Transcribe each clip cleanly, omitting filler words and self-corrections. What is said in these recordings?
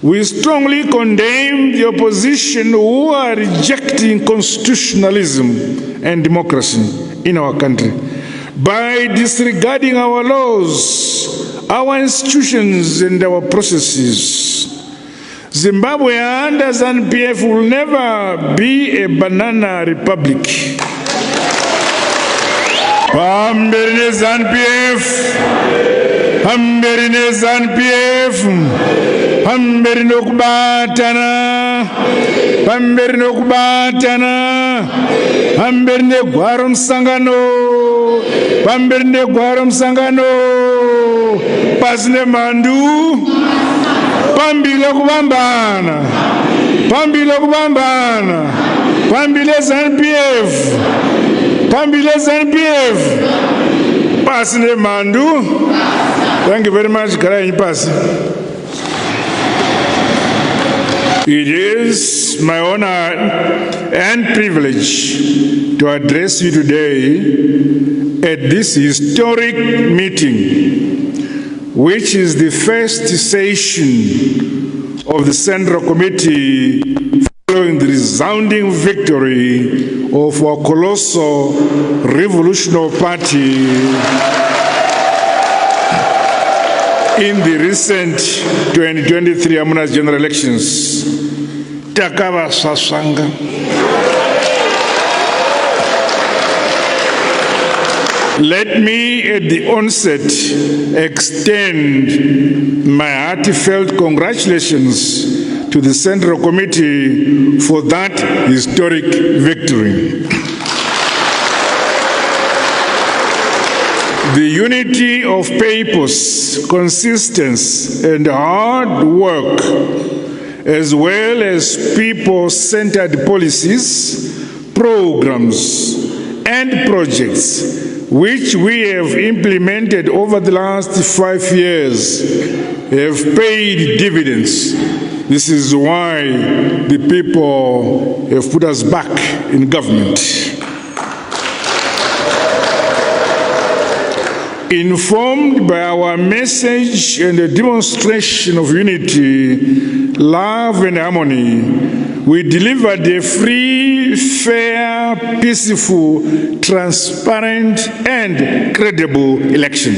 We strongly condemn the opposition who are rejecting constitutionalism and democracy in our country by disregarding our laws, our institutions, and our processes. Zimbabwe under ZANU PF will never be a banana republic. Pamberi ZANU PF, pamberi ZANU PF, pamberi nokubatana, pamberi nokubatana, pamberi negwaro musangano, pamberi negwaro musangano, pasine mandu, pambile kubambana, pambile kubambana, pambile ZANU PF, pambile ZANU PF, pasine mandu. Thank you very much, Karayi Pasi. It is my honor and privilege to address you today at this historic meeting, which is the first session of the Central Committee following the resounding victory of our colossal revolutionary party in the recent 2023 Amunas general elections. Takava Sasanga. Let me at the onset extend my heartfelt congratulations to the Central Committee for that historic victory. The unity of purpose, consistency, and hard work, as well as people-centered policies, programs, and projects, which we have implemented over the last 5 years, have paid dividends. This is why the people have put us back in government. Informed by our message and a demonstration of unity, love, and harmony, we delivered a free, fair, peaceful, transparent, and credible election.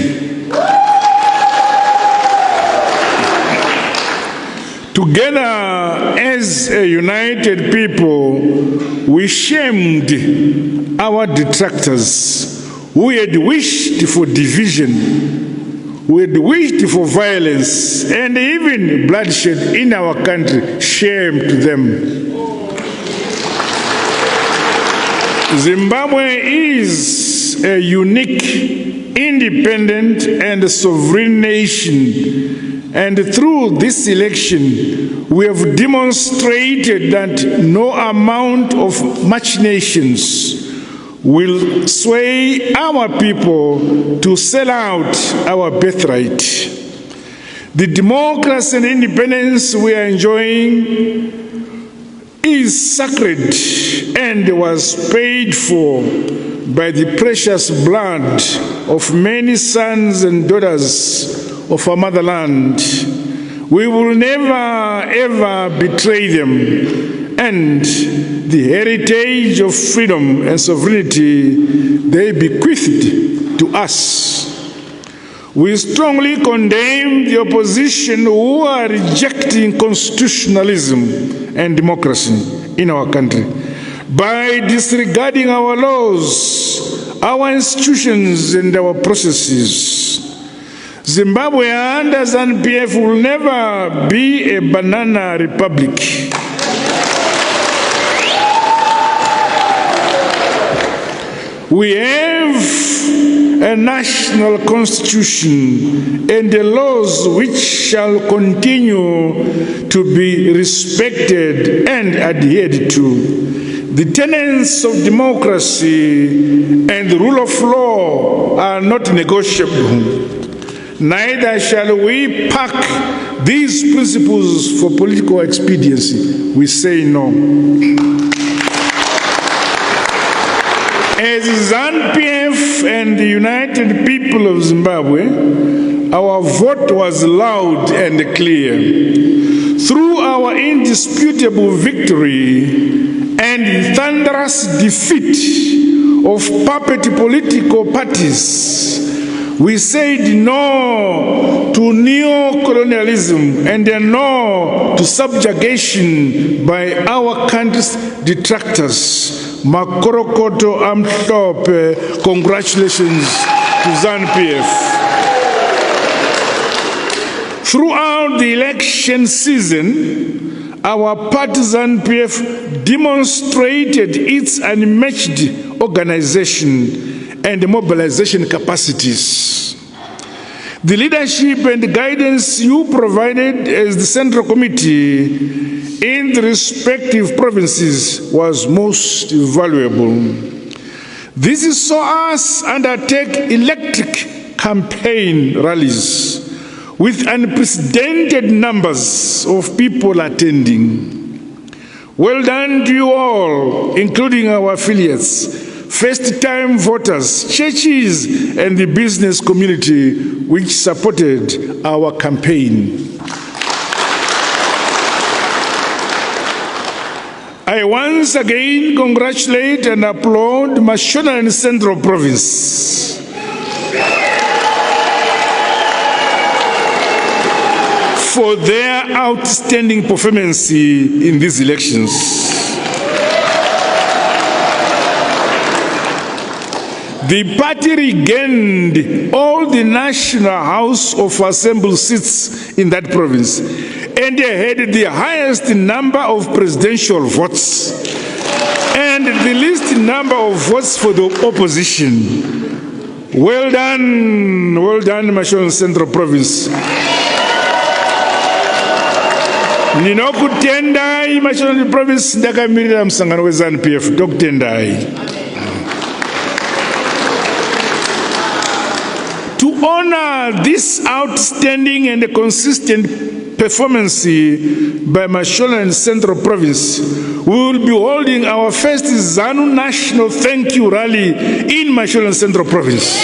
Together as a united people, we shamed our detractors who had wished for division, who had wished for violence, and even bloodshed in our country. Shame to them. Zimbabwe is a unique, independent, and sovereign nation, and through this election, we have demonstrated that no amount of machinations will sway our people to sell out our birthright. The democracy and independence we are enjoying is sacred and was paid for by the precious blood of many sons and daughters of our motherland. We will never ever betray them, and the heritage of freedom and sovereignty they bequeathed to us. We strongly condemn the opposition who are rejecting constitutionalism and democracy in our country by disregarding our laws, our institutions, and our processes. Zimbabwe under ZANU PF will never be a banana republic. We have a national constitution and the laws which shall continue to be respected and adhered to. The tenets of democracy and the rule of law are not negotiable. Neither shall we pack these principles for political expediency. We say no. As ZANU PF and the United People of Zimbabwe, our vote was loud and clear. through our indisputable victory and thunderous defeat of puppet political parties, we said no to neo-colonialism and no to subjugation by our country's detractors. Makorokoto Amhlope, congratulations to ZANU PF. Throughout the election season, our party ZANU PF demonstrated its unmatched organization and mobilization capacities. The leadership and guidance you provided as the Central Committee in the respective provinces was most valuable. This saw us undertake electric campaign rallies with unprecedented numbers of people attending. Well done to you all, including our affiliates, first-time voters, churches, and the business community which supported our campaign. I once again congratulate and applaud Mashonaland and Central Province for their outstanding performance in these elections. The party regained all the National House of Assembly seats in that province and had the highest number of presidential votes and the least number of votes for the opposition. Well done, Mashonaland Central Province. Ninokutendai Mashonaland Province ndakamirira msangano we ZANU PF ndokutendai. To honor this outstanding and consistent performance by Mashonaland Central Province, we will be holding our first ZANU National Thank You Rally in Mashonaland Central Province.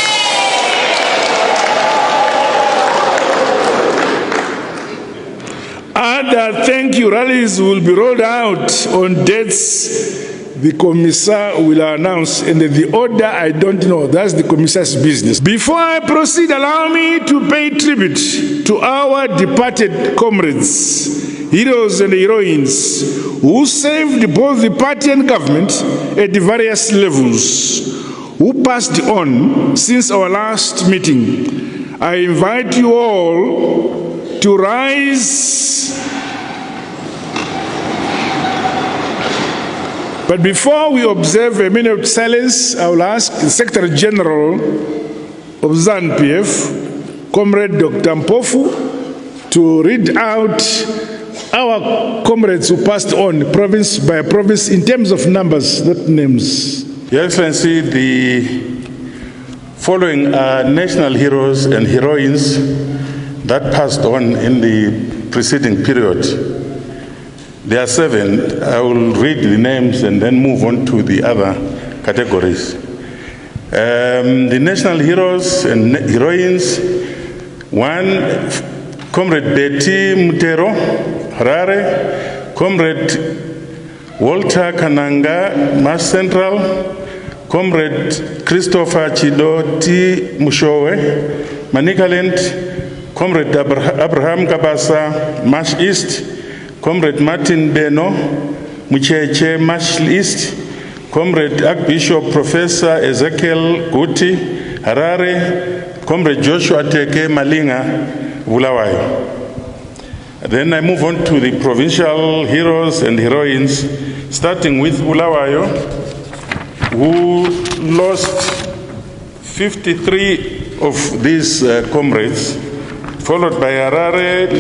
Other thank you rallies will be rolled out on dates the Commissar will announce, and the order I don't know, that's the Commissar's business. Before I proceed, allow me to pay tribute to our departed comrades, heroes and heroines, who served both the party and government at various levels, who passed on since our last meeting. I invite you all to rise. But before we observe a minute of silence, I will ask the Secretary General of ZANU PF, Comrade Dr. Mpofu, to read out our comrades who passed on province by province in terms of numbers, not names. Your Excellency, the following are national heroes and heroines that passed on in the preceding period. There are 7. I will read the names and then move on to the other categories. The national heroes and heroines: 1, Comrade Betty Mutero, Harare; Comrade Walter Kananga, Mash Central; Comrade Christopher Chidoti Mushowe, Manicaland; Comrade Abraham Kabasa, Mash East; Comrade Martin Beno, Mucheche, Mash East; Comrade Archbishop Professor Ezekiel Guti, Harare; Comrade Joshua Teke Malinga, Bulawayo. Then I move on to the provincial heroes and heroines, starting with Bulawayo, who lost 53 of these comrades, followed by Harare,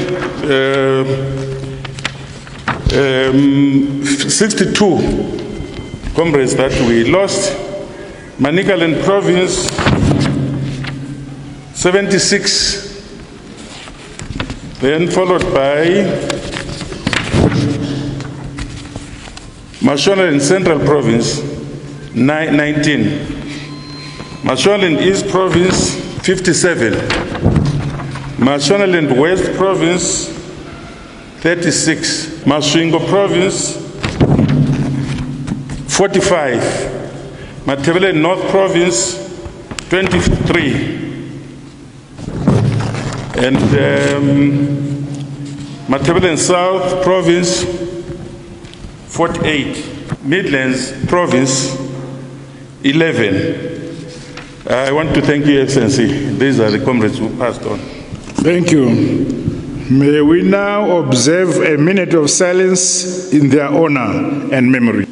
62 comrades that we lost. Manicaland Province, 76. Then followed by Mashonaland Central Province, 19. Mashonaland East Province, 57. Mashonaland West Province, 36. Masvingo Province, 45. Matebele North Province, 23. And Matebele South Province, 48. Midlands Province, 11. I want to thank you, Excellency. These are the comrades who passed on. Thank you. May we now observe a minute of silence in their honor and memory.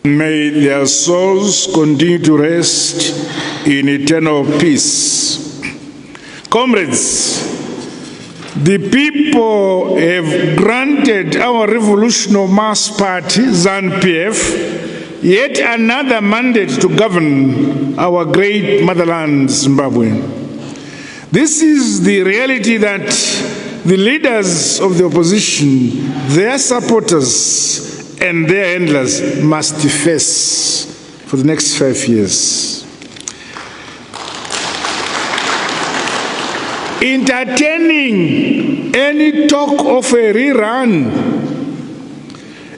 May their souls continue to rest in eternal peace. Comrades, the people have granted our revolutionary mass party, ZANU PF, yet another mandate to govern our great motherland, Zimbabwe. This is the reality that the leaders of the opposition, their supporters, and their handlers must face for the next 5 years. Entertaining any talk of a rerun,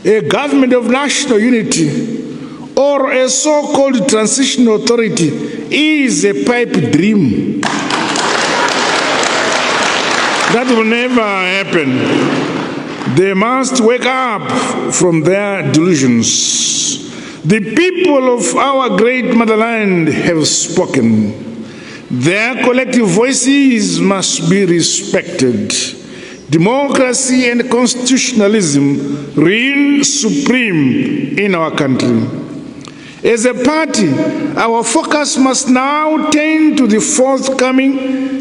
a government of national unity, or a so-called transitional authority is a pipe dream. That will never happen. They must wake up from their delusions. The people of our great motherland have spoken. Their collective voices must be respected. Democracy and constitutionalism reign supreme in our country. As a party, our focus must now turn to the forthcoming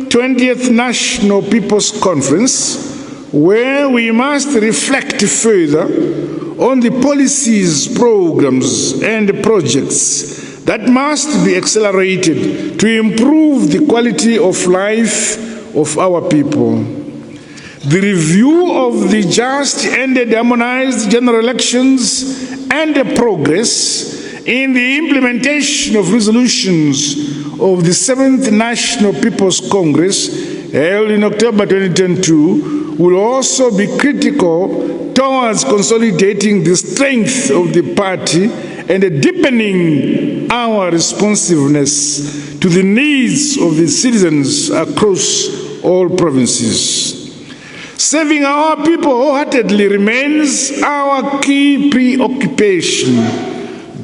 20th National People's Conference, where we must reflect further on the policies, programs, and projects that must be accelerated to improve the quality of life of our people. The review of the just ended harmonized general elections and the progress in the implementation of resolutions of the 7th National People's Congress held in October 2022 will also be critical towards consolidating the strength of the party and deepening our responsiveness to the needs of the citizens across all provinces. Serving our people wholeheartedly remains our key preoccupation,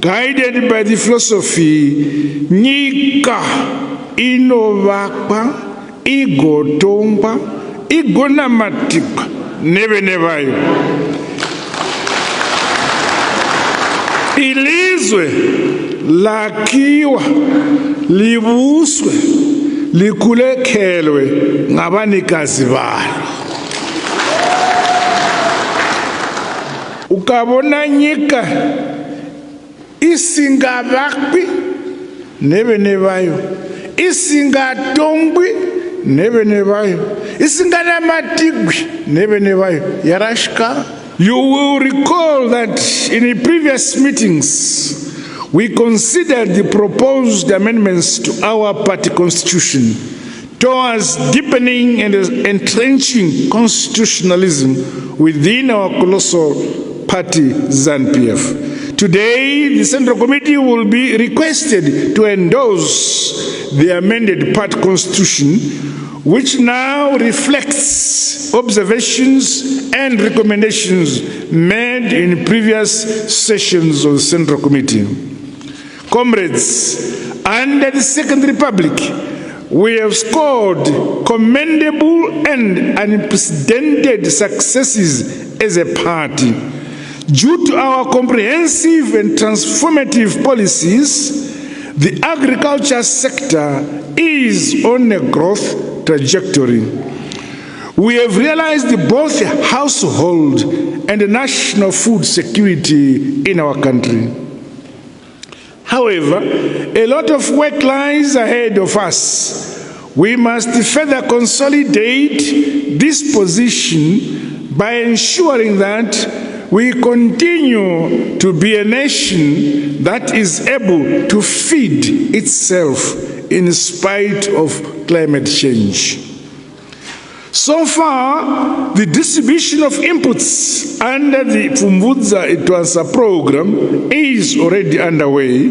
guided by the philosophy Nyika inovakwa igotongwa igonamatikwa nevenevayo. Ilizwe lakiwa libuswe likulekelwe ngabanikazi balo. Ukabona nyika isingabakwi nebenebayo, isingatongwi nebenebayo, isinganamatigwi nebenebayo, yarashka. You will recall that in the previous meetings, we considered the proposed amendments to our party constitution towards deepening and entrenching constitutionalism within our colossal party, ZANU PF. Today, the Central Committee will be requested to endorse the amended party constitution, which now reflects observations and recommendations made in previous sessions of the Central Committee. Comrades, under the Second Republic, we have scored commendable and unprecedented successes as a party. Due to our comprehensive and transformative policies, the agriculture sector is on a growth trajectory. We have realized both household and national food security in our country. However, a lot of work lies ahead of us. We must further consolidate this position by ensuring that we continue to be a nation that is able to feed itself in spite of climate change. So far, the distribution of inputs under the Pfumvudza Itwansa program is already underway,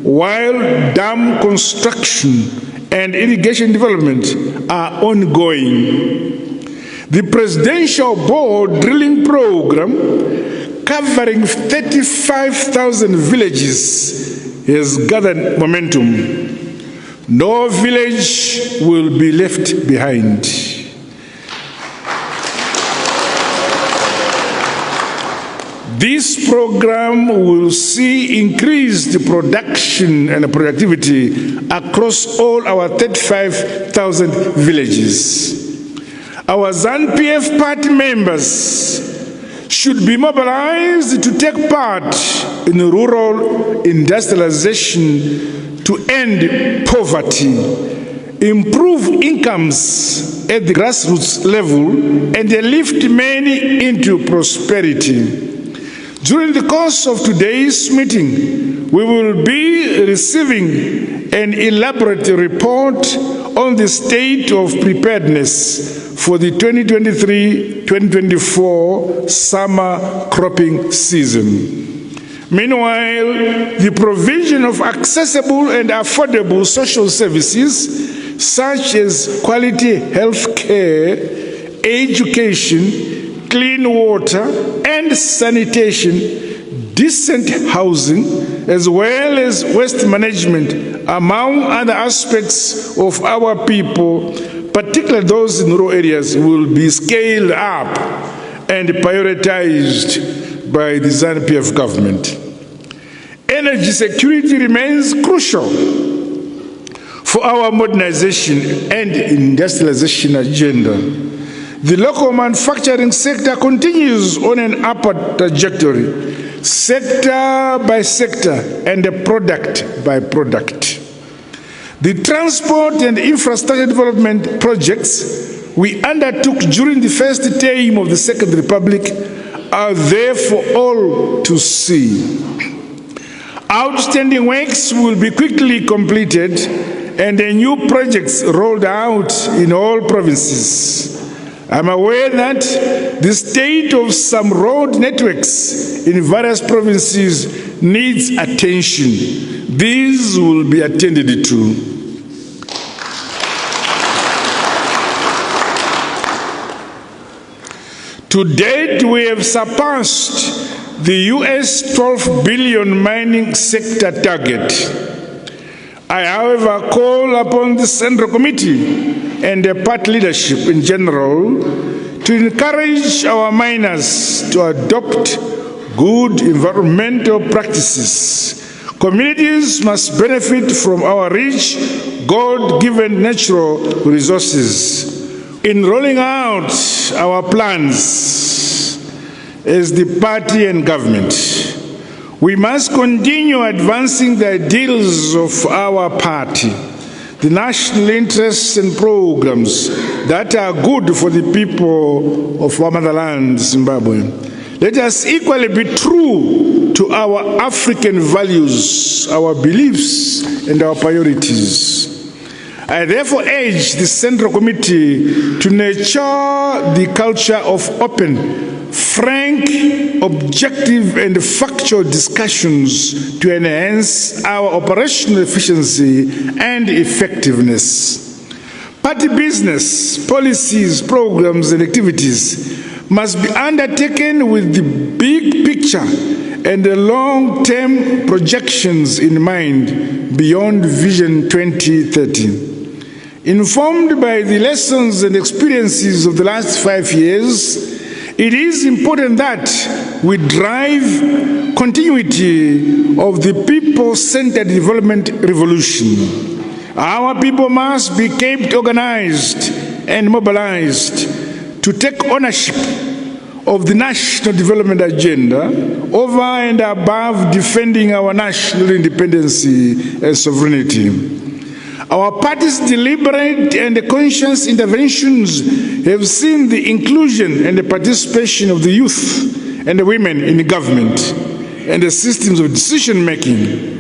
while dam construction and irrigation development are ongoing. The Presidential Board drilling program, covering 35,000 villages, has gathered momentum. No village will be left behind. This program will see increased production and productivity across all our 35,000 villages. Our ZANU PF party members should be mobilized to take part in rural industrialization to end poverty, improve incomes at the grassroots level, and lift many into prosperity. During the course of today's meeting, we will be receiving an elaborate report on the state of preparedness for the 2023-2024 summer cropping season. Meanwhile, the provision of accessible and affordable social services such as quality health care, education, clean water and sanitation, decent housing, as well as waste management, among other aspects of our people, particularly those in rural areas, will be scaled up and prioritized by the ZANU PF government. Energy security remains crucial for our modernization and industrialization agenda. The local manufacturing sector continues on an upward trajectory, sector by sector and product by product. The transport and infrastructure development projects we undertook during the first term of the Second Republic are there for all to see. Outstanding works will be quickly completed and the new projects rolled out in all provinces. I'm aware that the state of some road networks in various provinces needs attention. These will be attended to. To date, we have surpassed the US 12 billion mining sector target. I, however, call upon the Central Committee and the party leadership in general to encourage our miners to adopt good environmental practices. Communities must benefit from our rich, God-given natural resources. In rolling out our plans as the party and government, we must continue advancing the ideals of our party, the national interests and programs that are good for the people of our motherland, Zimbabwe. Let us equally be true to our African values, our beliefs, and our priorities. I therefore urge the Central Committee to nurture the culture of open, frank, objective, and factual discussions to enhance our operational efficiency and effectiveness. Party business, policies, programs, and activities must be undertaken with the big picture and the long-term projections in mind beyond Vision 2030. Informed by the lessons and experiences of the last 5 years, it is important that we drive continuity of the people-centered development revolution. Our people must be kept organized and mobilized to take ownership of the national development agenda over and above defending our national independence and sovereignty. Our party's deliberate and conscious interventions have seen the inclusion and the participation of the youth and the women in government and the systems of decision-making.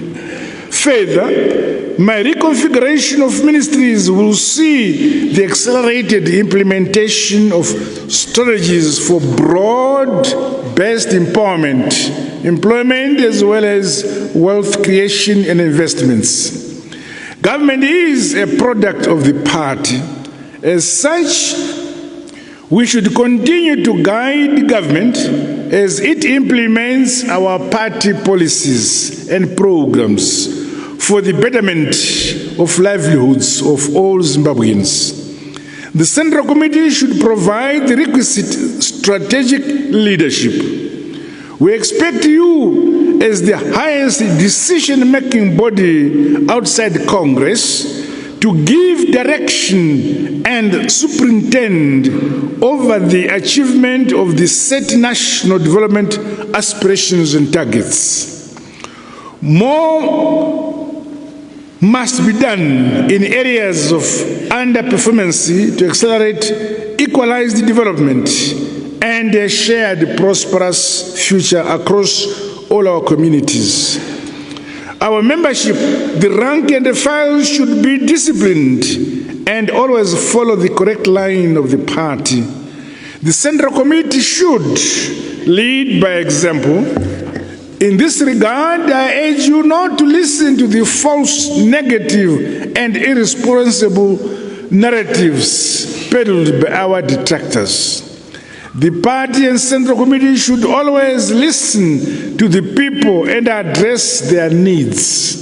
Further, my reconfiguration of ministries will see the accelerated implementation of strategies for broad-based empowerment, employment, as well as wealth creation and investments. Government is a product of the party. As such, we should continue to guide government as it implements our party policies and programs for the betterment of livelihoods of all Zimbabweans. The Central Committee should provide the requisite strategic leadership. We expect you, as the highest decision-making body outside Congress, to give direction and superintend over the achievement of the set national development aspirations and targets. More must be done in areas of underperformance to accelerate equalized development and a shared prosperous future across all our communities. Our membership, the rank and the file, should be disciplined and always follow the correct line of the party. The Central Committee should lead by example. In this regard, I urge you not to listen to the false, negative, and irresponsible narratives peddled by our detractors. The party and Central Committee should always listen to the people and address their needs.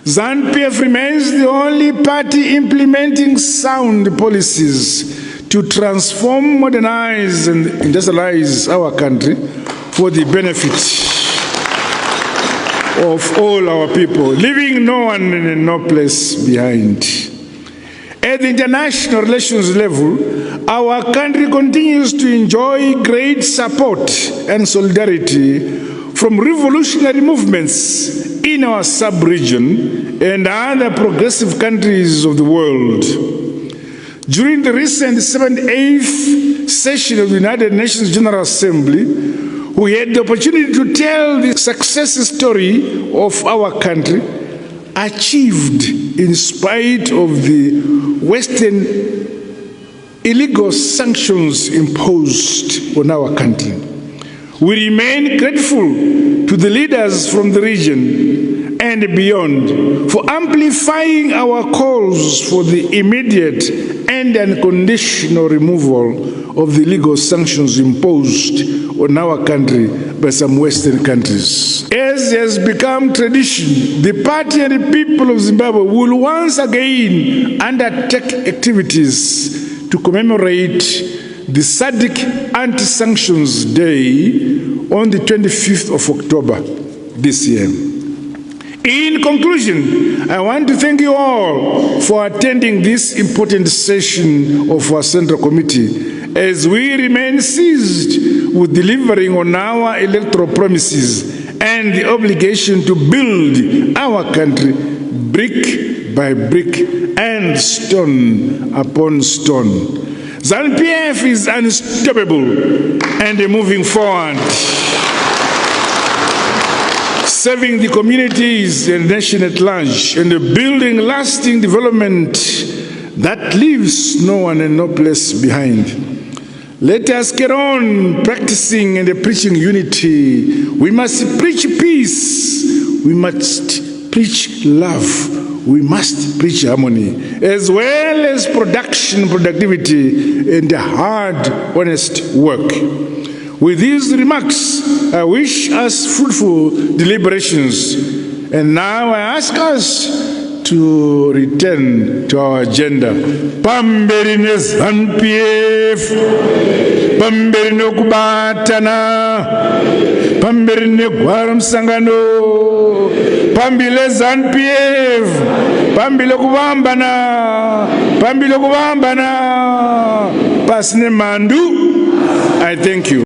ZANU PF remains the only party implementing sound policies to transform, modernize, and industrialize our country for the benefit of all our people, leaving no one and no place behind. At the international relations level, our country continues to enjoy great support and solidarity from revolutionary movements in our sub-region and other progressive countries of the world. During the recent 78th session of the United Nations General Assembly, we had the opportunity to tell the success story of our country, achieved in spite of the Western illegal sanctions imposed on our country. We remain grateful to the leaders from the region and beyond for amplifying our calls for the immediate and unconditional removal of the illegal sanctions imposed on our country by some Western countries. As has become tradition, the party and the people of Zimbabwe will once again undertake activities to commemorate the SADC Anti-Sanctions Day on the 25th of October this year. In conclusion, I want to thank you all for attending this important session of our Central Committee as we remain seized with delivering on our electoral promises and the obligation to build our country brick by brick and stone upon stone. ZANU PF is unstoppable and moving forward, serving the communities and nation at large, and building lasting development that leaves no one and no place behind. Let us get on practicing and preaching unity. We must preach peace. We must preach love. We must preach harmony, as well as productivity, and hard, honest work. With these remarks, I wish us fruitful deliberations. And now I ask us to return to our agenda. Pamberi ne ZANU PF, pamberi ne kubatana, pamberi ne gwara msangano, pambile ZANU PF, pambile kubambana, pasne mandu. I thank you.